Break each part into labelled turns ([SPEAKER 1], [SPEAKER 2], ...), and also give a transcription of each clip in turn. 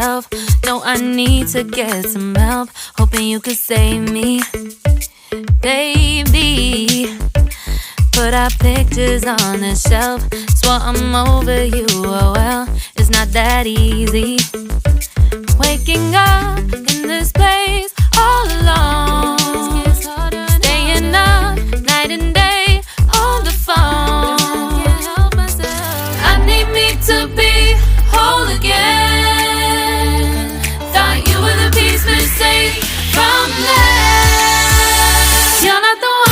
[SPEAKER 1] myself. No, I need to get some help. Hoping you could save me, baby. Put our pictures on the shelf. Swore I'm over you, oh well, it's not that easy. Waking up in this place all alone, staying up night and day on the phone. I need me to be whole again. Thought you were the piece missing from left. You're not the one.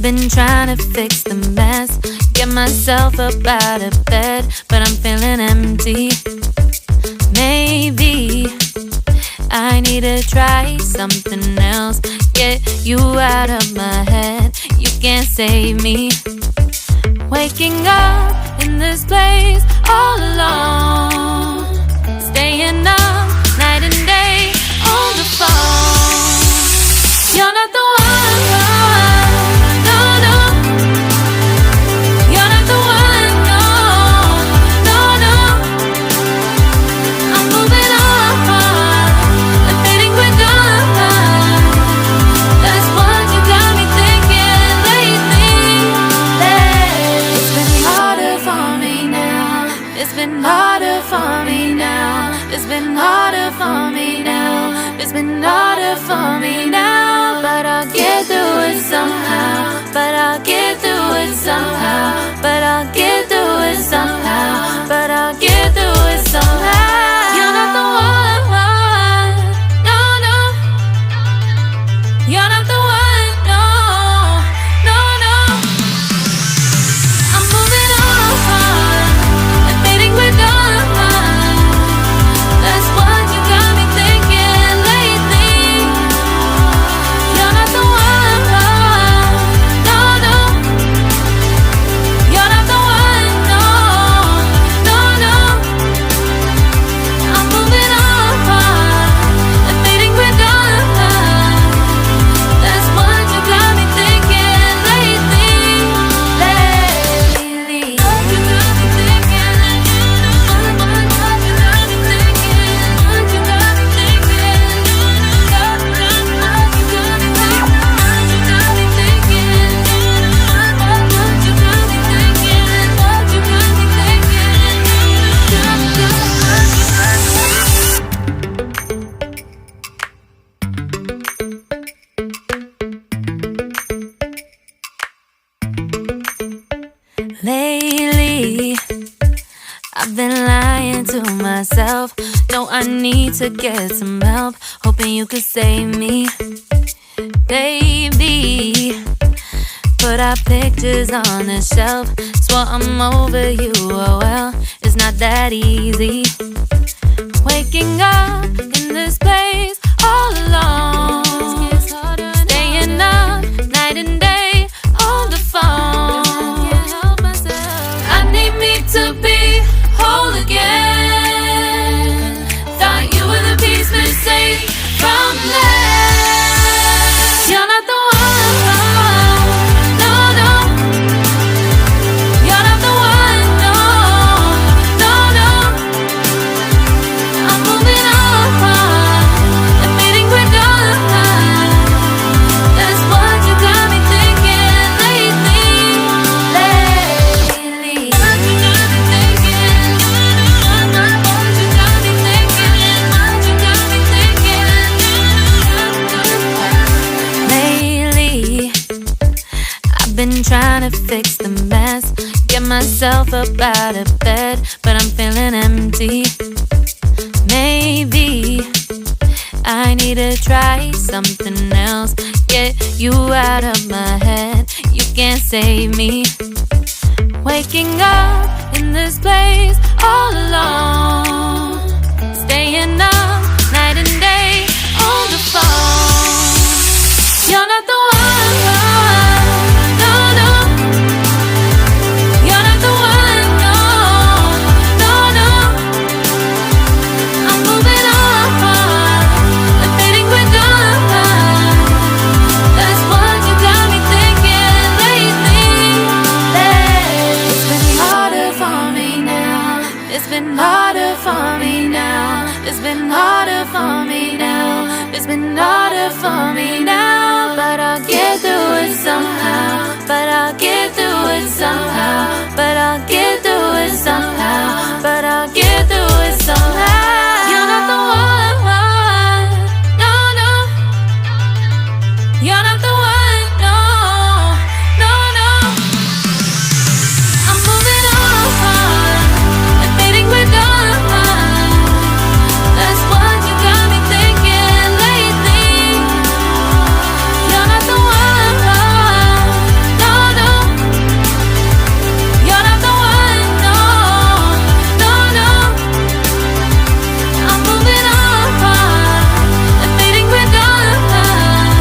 [SPEAKER 1] Been trying to fix the mess, get myself up out of bed, but I'm feeling empty. Maybe I need to try something else, get you out of my head. You can't save me. Waking up in this place all alone, staying up night and day on the phone. You're not the one. It's been harder for me now. It's been harder for me now. It's been harder for me now. But I'll get through it somehow. But I'll get through it somehow. But I'll get through it somehow. But I'll get through it somehow. You're not the one. No, no. You're not the one. No, no, no. I'm moving on. That's what you got me thinking lately. You're not the one. No, no. You're not the one. No, no, no. I'm moving on and fading we're done. That's what you got me thinking lately. What you got me thinking. Lately, I've been lying to myself. No, I need to get some help. Hoping you could save me, baby. Put our pictures on the shelf. Swore I'm over you, oh well, it's not that easy. Waking up in this place all alone, staying up night and day on the phone. To be whole again. Thought you were the piece missing from left. You're not the one. No, no. You're not the one. No, no, no. I'm moving on and fading we're done. That's what you got me thinking lately. Been trying to fix the mess, get myself up out of bed, but I'm feeling empty. Maybe I need to try something else, get you out of my head. You can't save me. Waking up in this place all alone, staying up night and day on the phone. You're not the one, no, no. You're not the one, no, no, no. I'm moving on, the fading we're done. That's what you got me thinking lately. It's been harder for me now. It's been harder for me now. It's been harder for me now. It's been harder for me now. But I'll get through it somehow. But I'll get through it somehow. But I'll get through it somehow. But I'll get through